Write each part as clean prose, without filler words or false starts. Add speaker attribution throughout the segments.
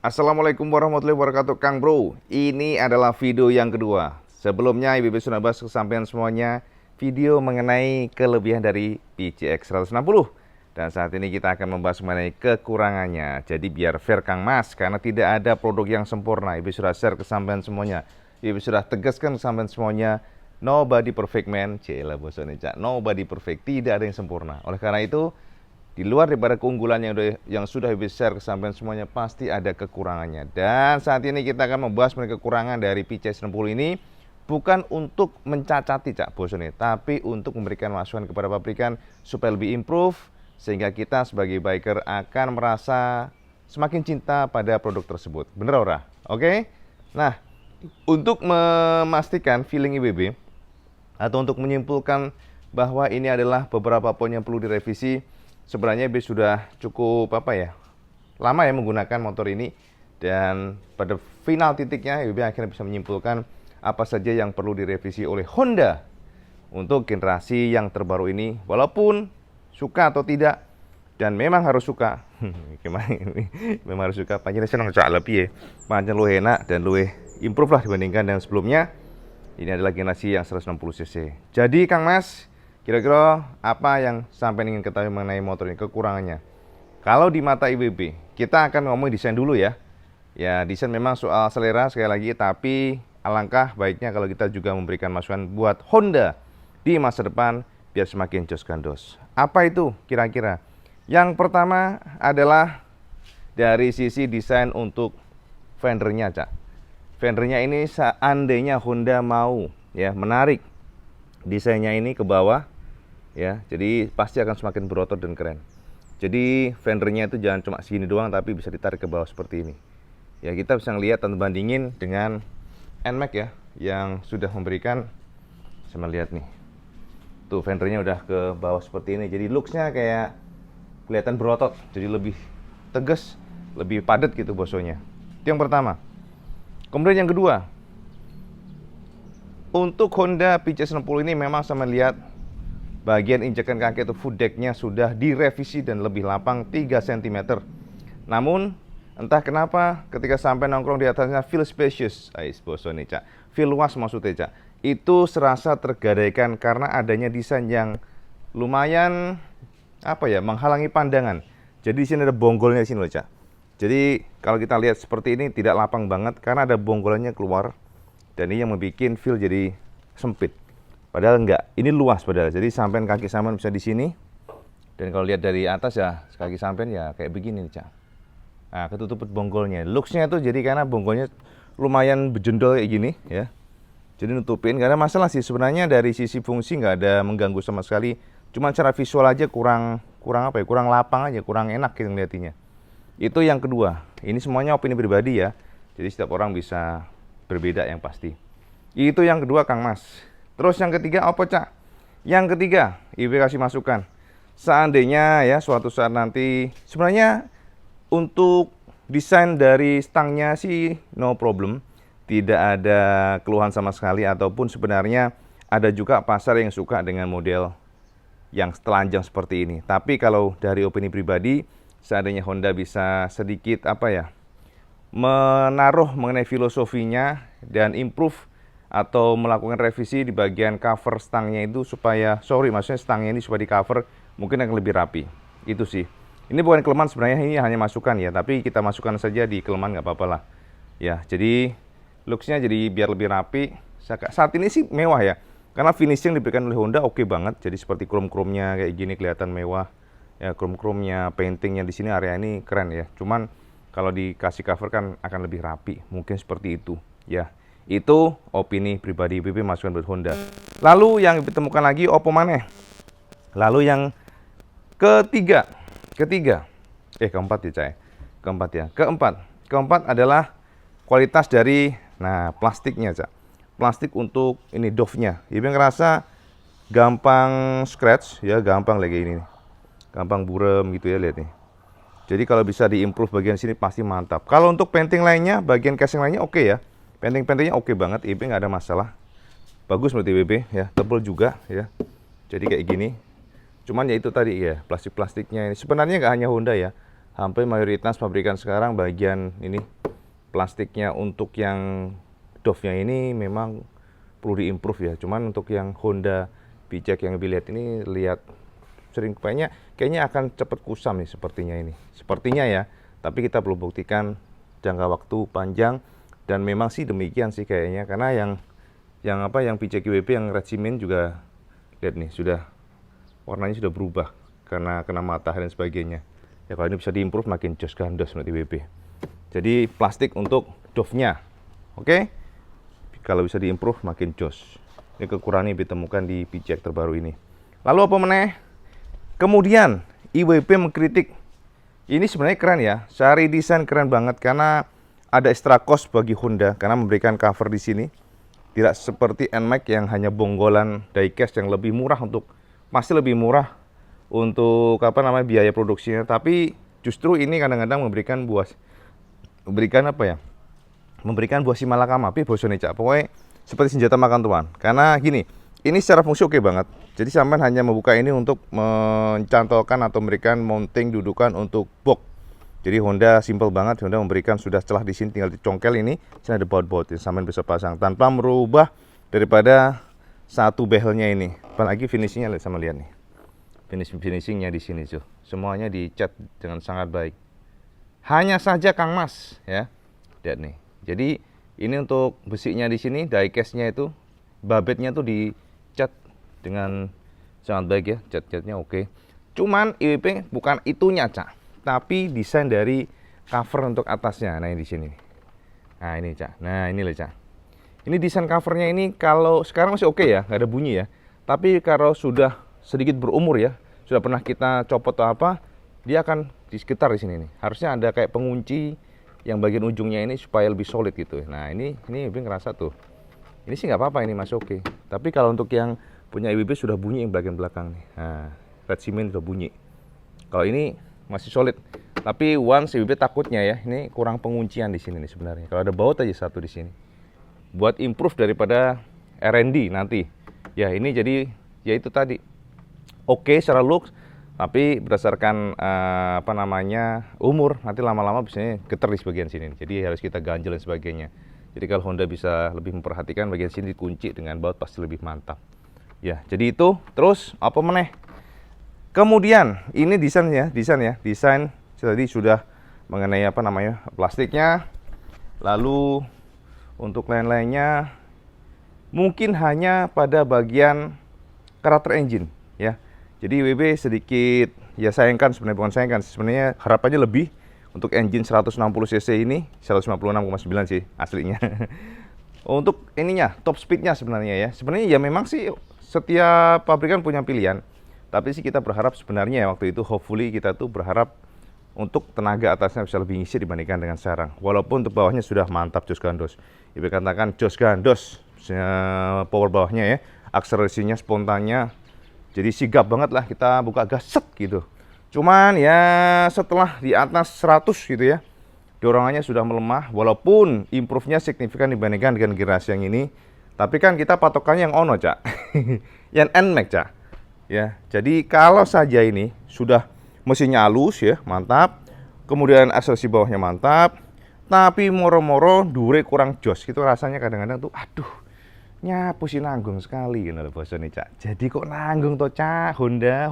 Speaker 1: Assalamualaikum warahmatullahi wabarakatuh, Kang Bro. Ini adalah video yang kedua. Sebelumnya IBB sudah bahas kesampaian semuanya video mengenai kelebihan dari PCX 160. Dan saat ini kita akan membahas mengenai kekurangannya. Jadi biar fair Kang Mas, karena tidak ada produk yang sempurna. IBB sudah share kesampaian semuanya. IBB sudah tegaskan kesampaian semuanya. Nobody perfect man. Cila bosan Cak. Nobody perfect. Tidak ada yang sempurna. Oleh karena itu, di luar daripada keunggulan yang sudah besar kesampaian semuanya, pasti ada kekurangannya. Dan saat ini kita akan membahas mengenai kekurangan dari PCX 60 ini, bukan untuk mencacati Cak Bos ini, tapi untuk memberikan masukan kepada pabrikan supaya lebih improve, sehingga kita sebagai biker akan merasa semakin cinta pada produk tersebut. Bener ora? Oke? Nah, untuk memastikan feeling IBB atau untuk menyimpulkan bahwa ini adalah beberapa poin yang perlu direvisi, sebenarnya IBB sudah cukup lama ya menggunakan motor ini, dan pada final titiknya IBB akhirnya bisa menyimpulkan apa saja yang perlu direvisi oleh Honda untuk generasi yang terbaru ini, walaupun suka atau tidak, dan memang harus suka. Memang harus suka, panjangnya senang cak lebih ya, panjang lu enak dan lu improve lah dibandingkan dengan sebelumnya. Ini adalah generasi yang 160 cc. Jadi Kang Mas, kira-kira apa yang sampai ingin ketahui mengenai motor ini, kekurangannya? Kalau di mata IBB, kita akan ngomong desain dulu ya. Ya, desain memang soal selera sekali lagi, tapi alangkah baiknya kalau kita juga memberikan masukan buat Honda di masa depan biar semakin jos gandos. Apa itu kira-kira? Yang pertama adalah dari sisi desain untuk fendernya, Cak. Fendernya ini seandainya Honda mau ya menarik desainnya ini ke bawah ya, jadi pasti akan semakin berotot dan keren. Jadi fendernya itu jangan cuma segini doang, tapi bisa ditarik ke bawah seperti ini ya. Kita bisa ngelihat dan bandingin dengan NMAX ya, yang sudah memberikan, sama lihat nih tuh, fendernya udah ke bawah seperti ini, jadi looksnya kayak kelihatan berotot, jadi lebih tegas, lebih padat gitu bosonya. Itu yang pertama. Kemudian yang kedua, untuk Honda PCX 60 ini memang saya melihat bagian injekan kaki atau foot decknya sudah direvisi dan lebih lapang 3 cm. Namun entah kenapa ketika sampai nongkrong di atasnya feel spacious, feel luas maksudnya Cak, itu serasa tergadaikan karena adanya desain yang lumayan menghalangi pandangan. Jadi di sini ada bonggolnya di sini loh Cak. Jadi kalau kita lihat seperti ini tidak lapang banget karena ada bonggolannya keluar, dan ini yang membuat feel jadi sempit. Padahal enggak, ini luas padahal. Jadi sampean kaki sampean bisa di sini. Dan kalau lihat dari atas ya, kaki sampean ya kayak begini nih, Cak. Nah, ketutup bonggolnya. Looksnya tuh jadi karena bonggolnya lumayan bejendol kayak gini ya. Jadi nutupin, gak ada masalah sih sebenarnya dari sisi fungsi, nggak ada mengganggu sama sekali. Cuma cara visual aja kurang lapang aja, kurang enak gitu ngeliatinya. Itu yang kedua. Ini semuanya opini pribadi ya. Jadi setiap orang bisa berbeda yang pasti. Itu yang kedua Kang Mas. Terus yang ketiga apa Cak? Yang ketiga, IB kasih masukan. Seandainya ya suatu saat nanti, sebenarnya untuk desain dari stangnya sih no problem. Tidak ada keluhan sama sekali, ataupun sebenarnya ada juga pasar yang suka dengan model yang telanjang seperti ini. Tapi kalau dari opini pribadi, seandainya Honda bisa sedikit menaruh mengenai filosofinya dan improve atau melakukan revisi di bagian cover stangnya itu supaya, maksudnya stangnya ini supaya di cover mungkin akan lebih rapi. Itu sih. Ini bukan kelemahan sebenarnya, ini hanya masukan ya, tapi kita masukkan saja di kelemahan nggak apa-apa lah. Ya, jadi looksnya jadi biar lebih rapi. Saat ini sih mewah ya, karena finishing diberikan oleh Honda oke banget. Jadi seperti chrome-chrome-nya kayak gini kelihatan mewah. Ya, chrome-chrome-nya, paintingnya di sini area ini keren ya. Cuman kalau dikasih cover kan akan lebih rapi, mungkin seperti itu ya. Itu opini pribadi IBB, masukan buat Honda. Lalu yang ditemukan lagi opo maneh. Lalu yang keempat ya Cai. Keempat adalah kualitas dari plastiknya Cak. Plastik untuk ini doff-nya. IBB ngerasa gampang scratch ya, gampang lagi ini. Gampang burem gitu ya, lihat nih. Jadi kalau bisa diimprove bagian sini pasti mantap. Kalau untuk painting lainnya, bagian casing lainnya oke ya. Paintingnya oke banget, IB nggak ada masalah. Bagus menurut IBB ya, tebel juga ya. Jadi kayak gini. Cuman ya itu tadi ya, plastiknya ini sebenarnya nggak hanya Honda ya. hampir mayoritas pabrikan sekarang bagian ini plastiknya untuk yang DOF-nya ini memang perlu diimprove ya. Cuman untuk yang Honda PCX yang lebih lihat ini, lihat sering kayaknya akan cepat kusam nih sepertinya ini. Sepertinya ya, tapi kita belum buktikan jangka waktu panjang, dan memang sih demikian sih kayaknya, karena yang PCX WP yang red cement juga lihat nih, sudah warnanya sudah berubah karena kena matahari dan sebagainya. Ya kalau ini bisa diimprove makin jos gandos nanti WP. Jadi plastik untuk DOF-nya. Oke? Kalau bisa diimprove makin jos. Ini kekurangan yang ditemukan di PCX terbaru ini. Lalu apa meneh? Kemudian IWP mengkritik. Ini sebenarnya keren ya. Secara desain keren banget karena ada extra cost bagi Honda karena memberikan cover di sini. Tidak seperti NMAX yang hanya bonggolan diecast yang lebih murah masih lebih murah untuk biaya produksinya, tapi justru ini kadang-kadang memberikan buah simalakama, tapi bosone cak. Pokoknya seperti senjata makan tuan. Karena gini, ini secara fungsi oke banget. Jadi sampean hanya membuka ini untuk mencantolkan atau memberikan mounting dudukan untuk box. Jadi Honda simple banget. Honda memberikan sudah celah di sini, tinggal dicongkel ini. Sini ada baut-baut, sampean bisa pasang tanpa merubah daripada satu behelnya ini. Apalagi finishingnya sama lihat nih. Finishingnya di sini tuh. Semuanya dicat dengan sangat baik. Hanya saja Kang Mas ya. Lihat nih. Jadi ini untuk besinya di sini, diecastnya itu, babetnya tuh dicat dengan sangat baik ya. Cat-catnya oke. Cuman IWP bukan itunya, Cak. Tapi desain dari cover untuk atasnya. Nah, ini di sini. Nah, ini, Cak. Nah, ini loh, Cak. Ini desain covernya ini kalau sekarang masih oke ya, nggak ada bunyi ya. Tapi kalau sudah sedikit berumur ya, sudah pernah kita copot atau apa, dia akan di sekitar di sini nih. Harusnya ada kayak pengunci yang bagian ujungnya ini supaya lebih solid gitu. Nah, ini IWP ngerasa tuh. Ini sih nggak apa-apa, ini masih oke. Tapi kalau untuk yang punya IWP sudah bunyi yang bagian belakang nih. Nah, red cement sudah bunyi. Kalau ini masih solid. Tapi once IWP takutnya ya, ini kurang penguncian di sini nih sebenarnya. Kalau ada baut aja satu di sini. Buat improve daripada R&D nanti. Ya, ini jadi ya itu tadi. Oke secara looks, tapi berdasarkan umur nanti lama-lama biasanya geter di bagian sini. Jadi harus kita ganjel dan sebagainya. Jadi kalau Honda bisa lebih memperhatikan bagian sini dikunci dengan baut pasti lebih mantap. Ya, jadi itu. Terus apa meneh? Kemudian ini desain tadi sudah mengenai plastiknya. Lalu untuk lain-lainnya mungkin hanya pada bagian karakter engine ya. Jadi IWB sedikit ya sayangkan, sebenarnya bukan sayangkan, sebenarnya harapannya lebih untuk engine 160 cc ini, 156,9 sih aslinya. Untuk ininya top speednya sebenarnya ya. Sebenarnya ya memang sih setiap pabrikan punya pilihan. Tapi sih kita berharap sebenarnya waktu itu hopefully kita tuh berharap untuk tenaga atasnya bisa lebih ngisi dibandingkan dengan sekarang. Walaupun untuk bawahnya sudah mantap jos gandos. Ibu katakan jos gandos power bawahnya ya, akselerasinya spontannya. Jadi sigap banget lah kita buka gas set gitu. Cuman ya setelah di atas 100 gitu ya, dorongannya sudah melemah walaupun improve-nya signifikan dibandingkan dengan generasi yang ini. Tapi kan kita patokannya yang ono, Cak. Yang NMAX, Cak. Ya, jadi kalau saja ini sudah mesinnya halus ya, mantap. Kemudian akselerasi bawahnya mantap. Tapi moro-moro dure kurang jos. Gitu rasanya kadang-kadang tuh aduh, nyapu sih nanggung sekali gitu loh bosone, Cak. Jadi kok nanggung toh, Cak? Honda.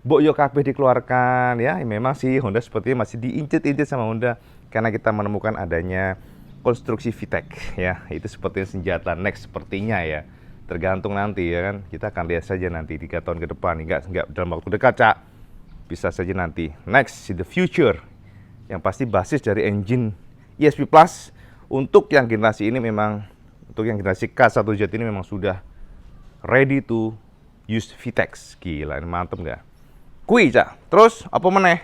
Speaker 1: Mbok yo kabeh dikeluarkan ya. Memang sih Honda sepertinya masih diincit-incit sama Honda karena kita menemukan adanya konstruksi VTEC ya. Itu sepertinya senjata next sepertinya ya. Tergantung nanti ya kan, kita akan lihat saja nanti 3 tahun ke depan, enggak dalam waktu dekat, Cak. Bisa saja nanti next in the future. Yang pasti basis dari engine ESP Plus untuk yang generasi ini memang, untuk yang generasi K1Z ini memang sudah ready to use VTEC. Gila, ini mantep nggak? Kui, Cak. Terus apa meneh?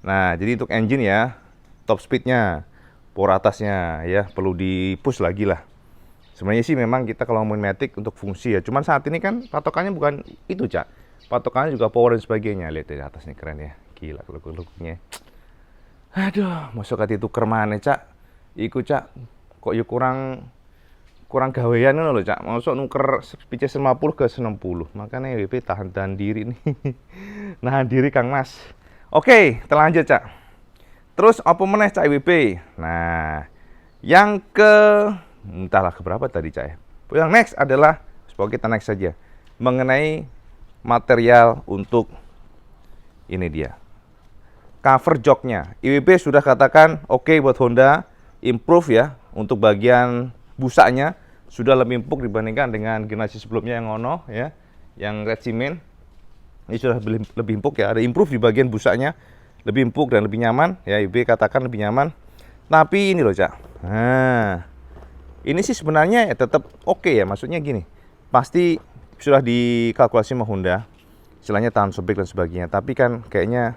Speaker 1: Nah, jadi untuk engine ya, top speednya, power atasnya ya perlu di push lagi lah. Sebenarnya sih memang kita kalau ngomongin Matic untuk fungsi ya, cuman saat ini kan patokannya bukan itu, Cak. Patokannya juga power dan sebagainya. Lihat di atas nih, keren ya. Gila look-looknya. Aduh, masuk hati itu kermane, Cak. Iku, Cak. Kok ya kurang gawean loh, Cak. Masuk nuker PCX 50 ke 60. Makanya WP tahan diri nih. Nahan diri Kang Mas. Oke, terlanjut, Cak. Terus apa meneh Cak IWB? Nah, yang entahlah keberapa tadi Cak ya. Yang next adalah, pokoknya kita next saja, mengenai material untuk ini dia. Cover joknya. IWB sudah katakan oke buat Honda, improve ya untuk bagian busanya sudah lebih empuk dibandingkan dengan generasi sebelumnya yang Ono ya, yang Red Cement. Ini sudah lebih empuk ya, ada improve di bagian busanya, lebih empuk dan lebih nyaman ya. IWB katakan lebih nyaman. Tapi ini loh Cak. Nah, ini sih sebenarnya ya tetap oke ya, maksudnya gini. Pasti sudah dikalkulasi sama Honda, istilahnya tahan sobek dan sebagainya. Tapi kan kayaknya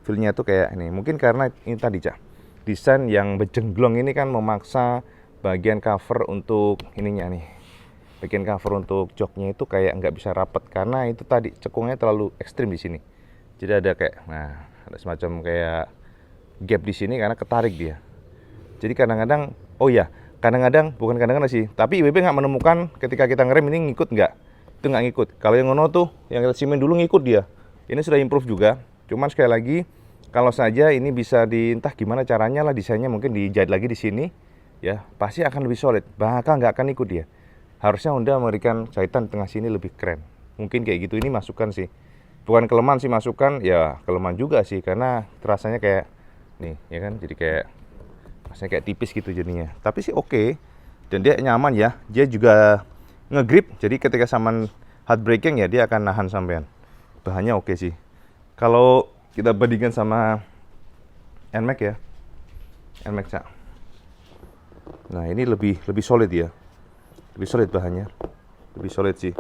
Speaker 1: feel-nya tuh kayak ini. Mungkin karena ini tadi Cak, desain yang berjenglong ini kan memaksa bagian cover untuk ininya nih. Bagian cover untuk joknya itu kayak nggak bisa rapat karena itu tadi cekungnya terlalu ekstrim di sini. Jadi ada kayak, nah ada semacam kayak gap di sini karena ketarik dia. Jadi kadang-kadang, oh ya, kadang-kadang bukan kadang-kadang sih, tapi IWB nggak menemukan ketika kita ngerem ini ngikut nggak? Itu nggak ngikut. Kalau yang Ono tuh, yang kita simen dulu ngikut dia. Ini sudah improve juga. Cuman sekali lagi, kalau saja ini bisa entah gimana caranya lah desainnya mungkin dijahit lagi di sini, ya pasti akan lebih solid. Bahkan nggak akan ikut dia. Harusnya Honda memberikan jahitan tengah sini lebih keren. Mungkin kayak gitu. Ini masukan sih. Bukan kelemahan sih, masukan. Ya kelemahan juga sih karena terasanya kayak nih, ya kan? Jadi kayak rasanya kayak tipis gitu jadinya. Tapi sih oke. Dan dia nyaman ya. Dia juga ngegrip. Jadi ketika saman hard braking ya dia akan nahan sampean. Bahannya oke sih. Kalau kita bandingkan sama NMAX ya. NMAX Cak. Nah, ini lebih solid ya. Lebih solid bahannya. Lebih solid sih.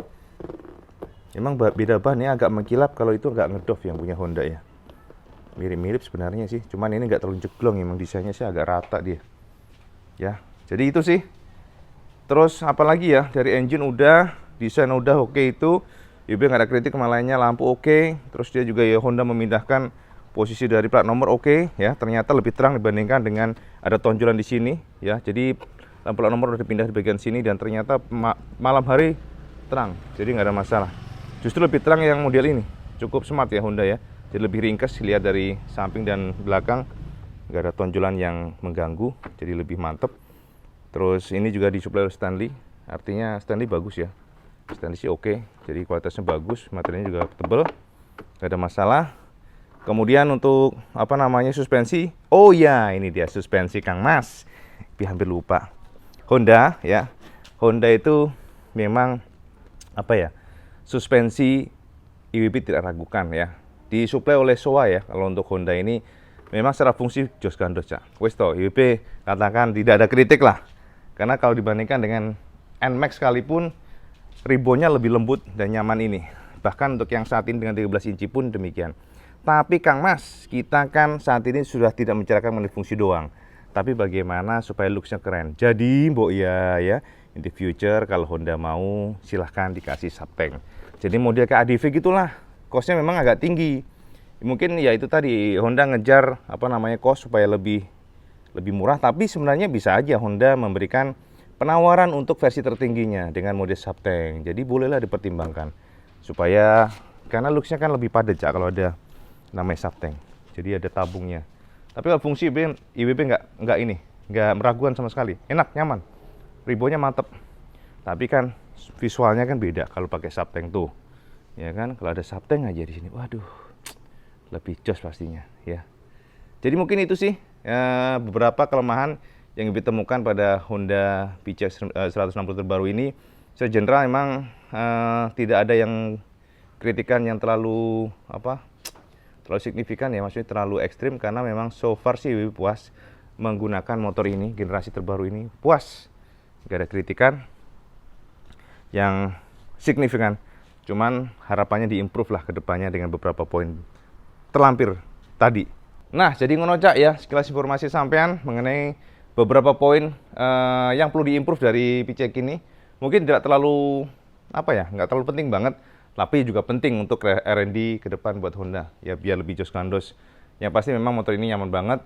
Speaker 1: Emang beda bahannya agak mengkilap kalau itu nggak ngedov yang punya Honda ya. Mirip-mirip sebenarnya sih. Cuman ini nggak terlalu jeglong, emang desainnya sih agak rata dia. Ya, jadi itu sih. Terus apalagi ya, dari engine udah, desain udah oke itu. IWB nggak ada kritik, lainnya lampu oke. Terus dia juga ya Honda memindahkan posisi dari plat nomor oke ya. Ternyata lebih terang dibandingkan dengan ada tonjolan di sini ya. Jadi lampu plat nomor udah dipindah di bagian sini dan ternyata malam hari terang. Jadi nggak ada masalah. Justru lebih terang yang model ini. Cukup smart ya Honda ya. Jadi lebih ringkas dilihat dari samping dan belakang. Nggak ada tonjolan yang mengganggu. Jadi lebih mantep. Terus ini juga disuplai oleh Stanley. Artinya Stanley bagus ya. Stanley sih oke. Jadi kualitasnya bagus. Materialnya juga tebal. Nggak ada masalah. Kemudian untuk apa namanya suspensi. Oh ya, ini dia suspensi Kang Mas. Hampir lupa. Honda ya. Honda itu memang apa ya? Suspensi IWB tidak ragukan ya. Disuplai oleh Showa ya. Kalau untuk Honda ini memang secara fungsi jos gandos Cak. Wes toh IWB katakan tidak ada kritik lah. Karena kalau dibandingkan dengan NMAX sekalipun ribonya lebih lembut dan nyaman ini. Bahkan untuk yang saat ini dengan 13 inci pun demikian. Tapi Kang Mas, kita kan saat ini sudah tidak membicarakan mengenai fungsi doang. Tapi bagaimana supaya looks-nya keren. Jadi mbok ya in the future kalau Honda mau silahkan dikasih subtank. Jadi model kayak ADV gitulah. Cost-nya memang agak tinggi. Mungkin ya itu tadi Honda ngejar apa namanya cost supaya lebih murah, tapi sebenarnya bisa aja Honda memberikan penawaran untuk versi tertingginya dengan mode subtank. Jadi bolehlah dipertimbangkan supaya karena looks-nya kan lebih padat Cak kalau ada namanya subtank. Jadi ada tabungnya. Tapi kalau fungsi IWB nggak meragukan sama sekali. Enak, nyaman. Ribonya mantep. Tapi kan visualnya kan beda kalau pakai subtank tuh. Ya kan, kalau ada subtank aja di sini, waduh, lebih jos pastinya ya. Jadi mungkin itu sih beberapa kelemahan yang ditemukan pada Honda PCX 160 terbaru ini. Secara general memang tidak ada yang kritikan yang terlalu signifikan ya, maksudnya terlalu ekstrim, karena memang so far sih puas menggunakan motor ini, generasi terbaru ini puas, gak ada kritikan yang signifikan. Cuman harapannya diimprove lah ke depannya dengan beberapa poin terlampir tadi. Nah, jadi ngono Cak ya, sekilas informasi sampean mengenai beberapa poin yang perlu diimprove dari PCX ini. Mungkin tidak terlalu nggak terlalu penting banget, tapi juga penting untuk R&D ke depan buat Honda. Ya biar lebih jos gandos. Yang pasti memang motor ini nyaman banget.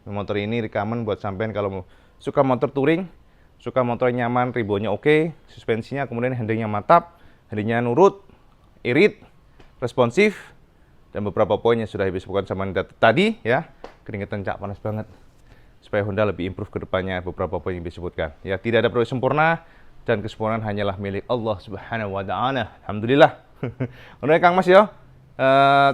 Speaker 1: Motor ini recommend buat sampean kalau suka motor touring, suka motor nyaman, ribonya oke, suspensinya kemudian handlingnya mantap. Handlingnya nurut, irit, responsif, dan beberapa poin yang sudah disebutkan sama tadi ya. keringetan cak panas banget. Supaya Honda lebih improve ke depannya beberapa poin yang disebutkan. Ya, tidak ada produk sempurna dan kesempurnaan hanyalah milik Allah Subhanahu wa taala. Alhamdulillah. Oke Kang Mas ya.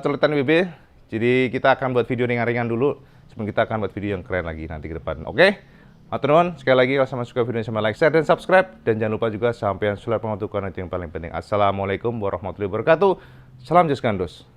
Speaker 1: Coletan WB. Jadi kita akan buat video ringan-ringan dulu sebelum kita akan buat video yang keren lagi nanti ke depan. Oke? Matur nuwun. Sekali lagi kalau sama suka video ini sama like, share dan subscribe dan jangan lupa juga sampean subscribe untuk konten yang paling penting. Assalamualaikum warahmatullahi wabarakatuh. Salam Just Gandos.